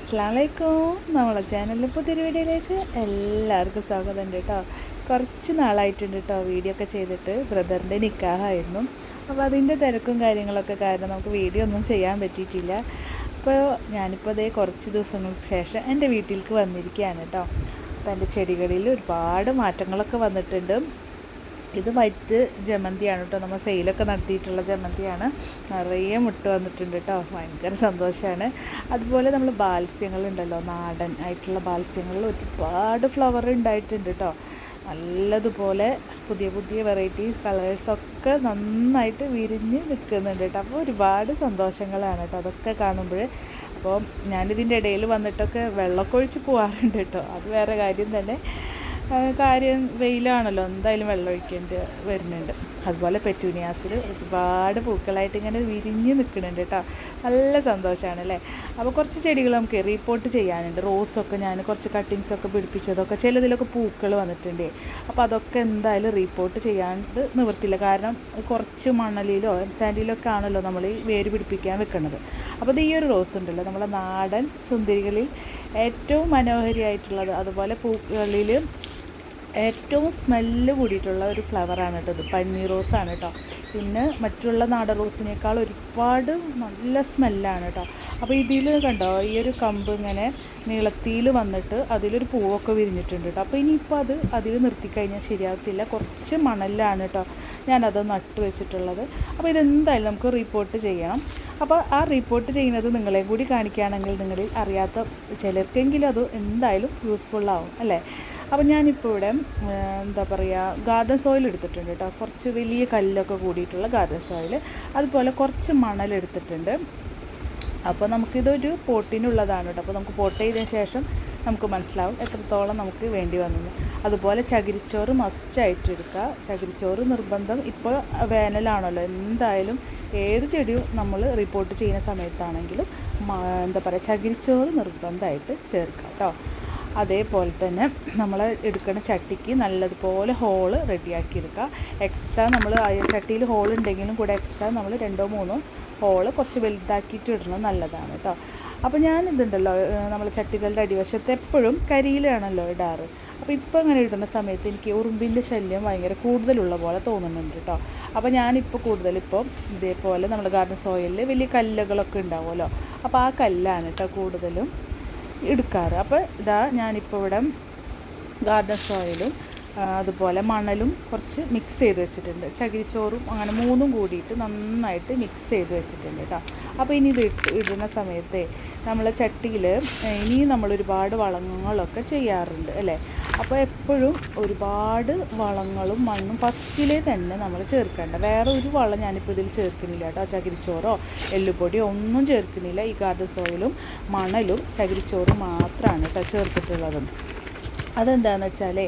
അസ്സലാമലൈക്കും. നമ്മളെ ചാനലിൽ പുതിയൊരു വീഡിയോയിലേക്ക് എല്ലാവർക്കും സ്വാഗതം ഉണ്ട് കേട്ടോ. കുറച്ച് നാളായിട്ടുണ്ട് കേട്ടോ വീഡിയോ ഒക്കെ ചെയ്തിട്ട്. ബ്രദറിൻ്റെ നിക്കാഹായിരുന്നു. അപ്പോൾ അതിൻ്റെ തിരക്കും കാര്യങ്ങളൊക്കെ കാരണം നമുക്ക് വീഡിയോ ഒന്നും ചെയ്യാൻ പറ്റിയിട്ടില്ല. അപ്പോൾ ഞാനിപ്പോൾ അതേ കുറച്ച് ദിവസങ്ങൾക്ക് ശേഷം എൻ്റെ വീട്ടിലേക്ക് വന്നിരിക്കുകയാണ് കേട്ടോ. അപ്പോൾ എൻ്റെ ചെടികളിൽ ഒരുപാട് മാറ്റങ്ങളൊക്കെ വന്നിട്ടുണ്ട്. ഇത് വൈറ്റ് ജമന്തിയാണ് കേട്ടോ. നമ്മൾ സെയിലൊക്കെ നടത്തിയിട്ടുള്ള ജമന്തിയാണ്. നിറയെ മുട്ട് വന്നിട്ടുണ്ട് കേട്ടോ. ഭയങ്കര സന്തോഷമാണ്. അതുപോലെ നമ്മൾ ബാൽസ്യങ്ങളുണ്ടല്ലോ, നാടൻ ആയിട്ടുള്ള ബാൽസ്യങ്ങളിൽ ഒരുപാട് ഫ്ലവർ ഉണ്ടായിട്ടുണ്ട് കേട്ടോ. നല്ലതുപോലെ പുതിയ പുതിയ വെറൈറ്റി കളേഴ്സൊക്കെ നന്നായിട്ട് വിരിഞ്ഞ് നിൽക്കുന്നുണ്ട് കേട്ടോ. അപ്പോൾ ഒരുപാട് സന്തോഷങ്ങളാണ് കേട്ടോ അതൊക്കെ കാണുമ്പോൾ. അപ്പോൾ ഞാനിതിൻ്റെ ഇടയിൽ വന്നിട്ടൊക്കെ വെള്ളമൊക്കെ ഒഴിച്ച് പോകാറുണ്ട് കേട്ടോ. അത് വേറെ കാര്യം തന്നെ. കാര്യം വെയിലാണല്ലോ, എന്തായാലും വെള്ളം ഒഴിക്കേണ്ടി വരുന്നുണ്ട്. അതുപോലെ പെറ്റൂനിയാസിൽ ഒരുപാട് പൂക്കളായിട്ട് ഇങ്ങനെ വിരിഞ്ഞ് നിൽക്കുന്നുണ്ട് കേട്ടോ. നല്ല സന്തോഷമാണ് അല്ലേ. അപ്പോൾ കുറച്ച് ചെടികൾ നമുക്ക് റീപോർട്ട് ചെയ്യാനുണ്ട്. റോസൊക്കെ ഞാൻ കുറച്ച് കട്ടിങ്സൊക്കെ പിടിപ്പിച്ചതൊക്കെ ചിലതിലൊക്കെ പൂക്കൾ വന്നിട്ടുണ്ട്. അപ്പോൾ അതൊക്കെ എന്തായാലും റീപോർട്ട് ചെയ്യാണ്ട് നിവൃത്തില്ല. കാരണം കുറച്ച് മണലിലോ സാൻഡിലൊക്കെ ആണല്ലോ നമ്മൾ ഈ വേര് പിടിപ്പിക്കാൻ വെക്കുന്നത്. അപ്പോൾ ഇത് ഈ ഒരു റോസ് ഉണ്ടല്ലോ, നമ്മളെ നാടൻ സുന്ദരികളിൽ ഏറ്റവും മനോഹരിയായിട്ടുള്ളത്, അതുപോലെ പൂക്കളിൽ ഏറ്റവും സ്മെല്ല് കൂടിയിട്ടുള്ള ഒരു ഫ്ലവറാണ് കേട്ടോ ഇത്. പന്നീർ റോസാണ് കേട്ടോ. പിന്നെ മറ്റുള്ള നാടൻ റോസിനേക്കാൾ ഒരുപാട് നല്ല സ്മെല്ലാണ് കേട്ടോ. അപ്പോൾ ഇതിൽ കണ്ടോ, ഈ ഒരു കമ്പ് ഇങ്ങനെ നീളത്തിയിൽ വന്നിട്ട് അതിലൊരു പൂവൊക്കെ വിരിഞ്ഞിട്ടുണ്ട് കേട്ടോ. അപ്പോൾ ഇനിയിപ്പോൾ അതിൽ നിർത്തിക്കഴിഞ്ഞാൽ ശരിയാകത്തില്ല. കുറച്ച് മണലാണ് കേട്ടോ ഞാനത് നട്ട് വെച്ചിട്ടുള്ളത്. അപ്പോൾ ഇതെന്തായാലും നമുക്ക് റിപ്പോർട്ട് ചെയ്യണം. അപ്പോൾ ആ റിപ്പോർട്ട് ചെയ്യുന്നത് നിങ്ങളെയും കൂടി കാണിക്കുകയാണെങ്കിൽ നിങ്ങളിൽ അറിയാത്ത ചിലർക്കെങ്കിലും അത് എന്തായാലും യൂസ്ഫുള്ളാവും അല്ലേ. അപ്പോൾ ഞാനിപ്പോൾ ഇവിടെ എന്താ പറയുക, ഗാർഡൻ സോയിൽ എടുത്തിട്ടുണ്ട് കേട്ടോ. കുറച്ച് വലിയ കല്ലൊക്കെ കൂടിയിട്ടുള്ള ഗാർഡൻ സോയിൽ, അതുപോലെ കുറച്ച് മണലെടുത്തിട്ടുണ്ട്. അപ്പോൾ നമുക്കിതൊരു പോട്ടിനുള്ളതാണ് കേട്ടോ. അപ്പോൾ നമുക്ക് പോട്ട് ചെയ്തതിന് ശേഷം നമുക്ക് മനസ്സിലാവും എത്രത്തോളം നമുക്ക് വേണ്ടി വന്നത്. അതുപോലെ ചകിരിച്ചോറ് മസ്റ്റായിട്ട് എടുക്കുക. ചകിരിച്ചോറ് നിർബന്ധം. ഇപ്പോൾ വേനലാണല്ലോ, എന്തായാലും ഏത് ചെടിയും നമ്മൾ റിപ്പോർട്ട് ചെയ്യുന്ന സമയത്താണെങ്കിലും എന്താ പറയുക, ചകിരിച്ചോറ് നിർബന്ധമായിട്ട് ചേർക്കുക കേട്ടോ. അതേപോലെ തന്നെ നമ്മൾ എടുക്കുന്ന ചട്ടിക്ക് നല്ലതുപോലെ ഹോള് റെഡിയാക്കി എടുക്കുക. എക്സ്ട്രാ നമ്മൾ ചട്ടിയിൽ ഹോൾ ഉണ്ടെങ്കിലും കൂടെ എക്സ്ട്രാ നമ്മൾ 2-3 ഹോള് കുറച്ച് വലുതാക്കിയിട്ട് ഇടുന്നത് നല്ലതാണ് കേട്ടോ. അപ്പോൾ ഞാനിതുണ്ടല്ലോ, നമ്മൾ ചട്ടികളുടെ അടിവശത്ത് എപ്പോഴും കരിയിലാണല്ലോ ഇടാറ്. അപ്പോൾ ഇപ്പോൾ ഇങ്ങനെ ഇടുന്ന സമയത്ത് എനിക്ക് ഉറുമ്പിൻ്റെ ശല്യം ഭയങ്കര കൂടുതലുള്ള പോലെ തോന്നുന്നുണ്ട് കേട്ടോ. അപ്പോൾ ഞാനിപ്പോൾ കൂടുതലിപ്പോൾ ഇതേപോലെ നമ്മൾ ഗാർഡൻ സോയിലിൽ വലിയ കല്ലുകളൊക്കെ ഉണ്ടാവുമല്ലോ, അപ്പോൾ ആ കല്ലാണ് കേട്ടോ കൂടുതലും എടുക്കാറ്. അപ്പോൾ ഇതാ ഞാനിപ്പോൾ ഇവിടെ ഗാർഡൻ സോയിലും അതുപോലെ മണലും കുറച്ച് മിക്സ് ചെയ്ത് വെച്ചിട്ടുണ്ട്. ചകിരിച്ചോറും അങ്ങനെ 3ഉം കൂടിയിട്ട് നന്നായിട്ട് മിക്സ് ചെയ്ത് വെച്ചിട്ടുണ്ട് കേട്ടോ. അപ്പോൾ ഇനി ഇത് ഇടുന്ന സമയത്ത് നമ്മൾ ചട്ടിയിൽ ഇനി നമ്മൾ ഒരുപാട് വളങ്ങളൊക്കെ ചെയ്യാറുണ്ട് അല്ലേ. അപ്പോൾ എപ്പോഴും ഒരുപാട് വളങ്ങളും മണ്ണും ഫസ്റ്റിലേ തന്നെ നമ്മൾ ചേർക്കേണ്ട. വേറെ ഒരു വളം ഞാനിപ്പോൾ ഇതിൽ ചേർക്കുന്നില്ല കേട്ടോ. ചകിരിച്ചോറോ എല്ലുപൊടിയോ ഒന്നും ചേർക്കുന്നില്ല. ഈ ഗാർഡൻ സോയിലും മണലും ചകിരിച്ചോറും മാത്രമാണ് കേട്ടോ ചേർത്തിട്ടുള്ളത്. അതെന്താണെന്ന് വെച്ചാലേ,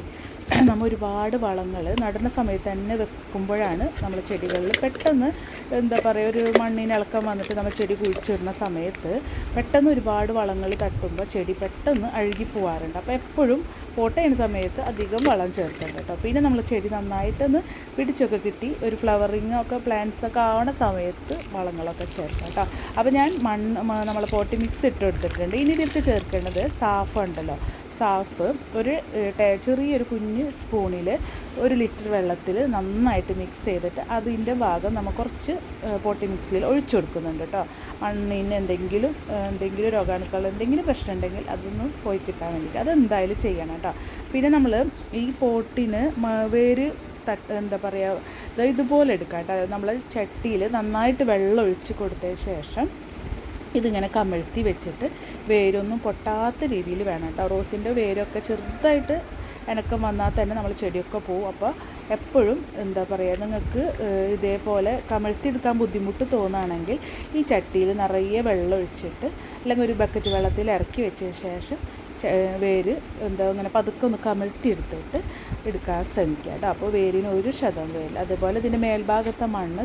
നമ്മൾ ഒരുപാട് വളങ്ങൾ നടുന്ന സമയത്ത് തന്നെ വെക്കുമ്പോഴാണ് നമ്മൾ ചെടികളിൽ പെട്ടെന്ന് എന്താ പറയുക, ഒരു മണ്ണിനിളക്കം വന്നിട്ട് നമ്മൾ ചെടി കുഴിച്ചിടുന്ന സമയത്ത് പെട്ടെന്ന് ഒരുപാട് വളങ്ങൾ തട്ടുമ്പോൾ ചെടി പെട്ടെന്ന് അഴുകി പോകാറുണ്ട്. അപ്പോൾ എപ്പോഴും പോട്ട് ചെയ്യുന്ന സമയത്ത് അധികം വളം ചേർക്കണ്ട കേട്ടോ. പിന്നെ നമ്മൾ ചെടി നന്നായിട്ടൊന്ന് പിടിച്ചൊക്കെ കിട്ടി ഒരു ഫ്ലവറിങ്ങൊക്കെ പ്ലാന്റ്സൊക്കെ ആവണ സമയത്ത് വളങ്ങളൊക്കെ ചേർക്കാം കേട്ടോ. അപ്പോൾ ഞാൻ നമ്മൾ പോട്ടി മിക്സ് ഇട്ട് എടുത്തിട്ടുണ്ട്. ഇനി ഇതിലേക്ക് ചേർക്കേണ്ടത് സാഫ് ഉണ്ടല്ലോ. സാഫ് ഒരു ചെറിയൊരു കുഞ്ഞ് സ്പൂണിൽ 1 ലിറ്റർ വെള്ളത്തിൽ നന്നായിട്ട് മിക്സ് ചെയ്തിട്ട് അതിൻ്റെ ഭാഗം നമ്മൾ കുറച്ച് പോട്ടി മിക്സിയിൽ ഒഴിച്ചു കൊടുക്കുന്നുണ്ട് കേട്ടോ. മണ്ണിന് എന്തെങ്കിലും രോഗാണുക്കൾ എന്തെങ്കിലും പ്രശ്നം ഉണ്ടെങ്കിൽ അതൊന്നും പോയി കിട്ടാൻ വേണ്ടിയിട്ട് അതെന്തായാലും ചെയ്യണം കേട്ടോ. പിന്നെ നമ്മൾ ഈ പോട്ടിന് വേര് എന്താ പറയുക, ഇതുപോലെ എടുക്കാം കേട്ടോ. നമ്മൾ ചട്ടിയിൽ നന്നായിട്ട് വെള്ളം ഒഴിച്ച് കൊടുത്തതിന് ശേഷം ഇതിങ്ങനെ കമിഴ്ത്തി വെച്ചിട്ട് വേരൊന്നും പൊട്ടാത്ത രീതിയിൽ വേണം കേട്ടോ. റോസിൻ്റെ വേരൊക്കെ ചെറുതായിട്ട് ഇണക്കം വന്നാൽ തന്നെ നമ്മൾ ചെടിയൊക്കെ പോവും. അപ്പോൾ എപ്പോഴും എന്താ പറയുക, നിങ്ങൾക്ക് ഇതേപോലെ കമിഴ്ത്തി എടുക്കാൻ ബുദ്ധിമുട്ട് തോന്നുകയാണെങ്കിൽ ഈ ചട്ടിയിൽ നിറയെ വെള്ളം ഒഴിച്ചിട്ട് അല്ലെങ്കിൽ ഒരു ബക്കറ്റ് വെള്ളത്തിൽ ഇറക്കി വെച്ചതിന് ശേഷം വേര് ഇങ്ങനെ പതുക്കെ ഒന്ന് കമിഴ്ത്തി എടുത്തിട്ട് എടുക്കാൻ ശ്രമിക്കുക കേട്ടോ. അപ്പോൾ വേരിന് ഒരു ക്ഷതം വരില്ല. അതുപോലെ ഇതിൻ്റെ മേൽഭാഗത്തെ മണ്ണ്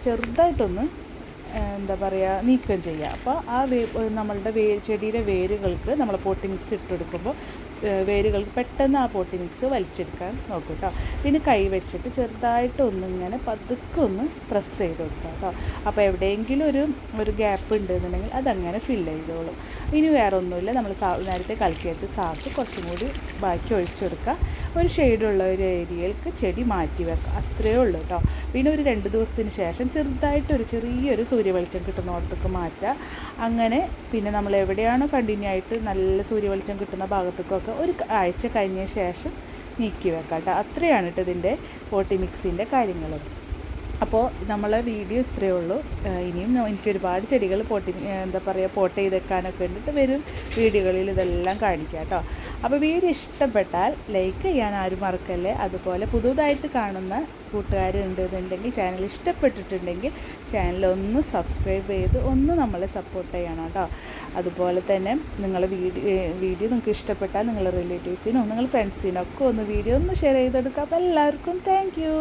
ചെറുതായിട്ടൊന്ന് എന്താ പറയുക നീക്കം ചെയ്യുക. അപ്പോൾ ആ നമ്മളുടെ ചെടിയുടെ വേരുകൾക്ക് നമ്മൾ പോട്ടി മിക്സ് ഇട്ടെടുക്കുമ്പോൾ വേരുകൾക്ക് പെട്ടെന്ന് ആ പോട്ടി മിക്സ് വലിച്ചെടുക്കാൻ നോക്കും കേട്ടോ. പിന്നെ കൈ വെച്ചിട്ട് ചെറുതായിട്ട് ഒന്നിങ്ങനെ പതുക്കെ ഒന്ന് പ്രസ് ചെയ്ത് കൊടുക്കുക കേട്ടോ. അപ്പോൾ എവിടെയെങ്കിലും ഒരു ഗ്യാപ്പ് ഉണ്ടെന്നുണ്ടെങ്കിൽ അതങ്ങനെ ഫില്ല് ചെയ്തോളും. ഇനി വേറെ ഒന്നുമില്ല, നമ്മൾ നേരത്തെ കലക്കി വെച്ച സാഫ് കുറച്ചും കൂടി ബാക്കി ഒഴിച്ചെടുക്കുക. ഒരു ഷെയ്ഡുള്ള ഒരു ഏരിയയിലേക്ക് ചെടി മാറ്റി വെക്കുക, അത്രയേ ഉള്ളൂ കേട്ടോ. പിന്നെ ഒരു 2 ദിവസത്തിന് ശേഷം ചെറുതായിട്ടൊരു ചെറിയൊരു സൂര്യവെളിച്ചം കിട്ടുന്നിടത്തേക്ക് മാറ്റുക. അങ്ങനെ പിന്നെ നമ്മൾ എവിടെയാണോ കണ്ടിന്യൂ ആയിട്ട് നല്ല സൂര്യവെളിച്ചം കിട്ടുന്ന ഭാഗത്തേക്കൊക്കെ ഒരു ആഴ്ച കഴിഞ്ഞ ശേഷം നീക്കി വെക്കാം കേട്ടോ. അത്രയാണ് കേട്ടോ ഇതിൻ്റെ പോട്ടി മിക്സിൻ്റെ കാര്യങ്ങൾ. അപ്പോൾ നമ്മളെ വീഡിയോ ഇത്രയേ ഉള്ളൂ. ഇനിയും എനിക്ക് ഒരുപാട് ചെടികൾ പോട്ട് ചെയ്തെക്കാനൊക്കെ ഉണ്ടിട്ട് വരും വീഡിയോകളിൽ ഇതെല്ലാം കാണിക്കാം കേട്ടോ. അപ്പോൾ വീഡിയോ ഇഷ്ടപ്പെട്ടാൽ ലൈക്ക് ചെയ്യാൻ ആരും മറക്കല്ലേ. അതുപോലെ പുതുതായിട്ട് കാണുന്ന കൂട്ടുകാരുണ്ടെന്നുണ്ടെങ്കിൽ ചാനൽ ഇഷ്ടപ്പെട്ടിട്ടുണ്ടെങ്കിൽ ചാനലൊന്ന് സബ്സ്ക്രൈബ് ചെയ്ത് ഒന്ന് നമ്മളെ സപ്പോർട്ട് ചെയ്യണം കേട്ടോ. അതുപോലെ തന്നെ നിങ്ങളെ വീഡിയോ നിങ്ങൾക്ക് ഇഷ്ടപ്പെട്ടാൽ നിങ്ങളുടെ റിലേറ്റീവ്സിനോ നിങ്ങൾ ഫ്രണ്ട്സിനൊക്കെ ഒന്ന് വീഡിയോ ഒന്ന് ഷെയർ ചെയ്തെടുക്കുക. അപ്പോൾ എല്ലാവർക്കും താങ്ക് യു.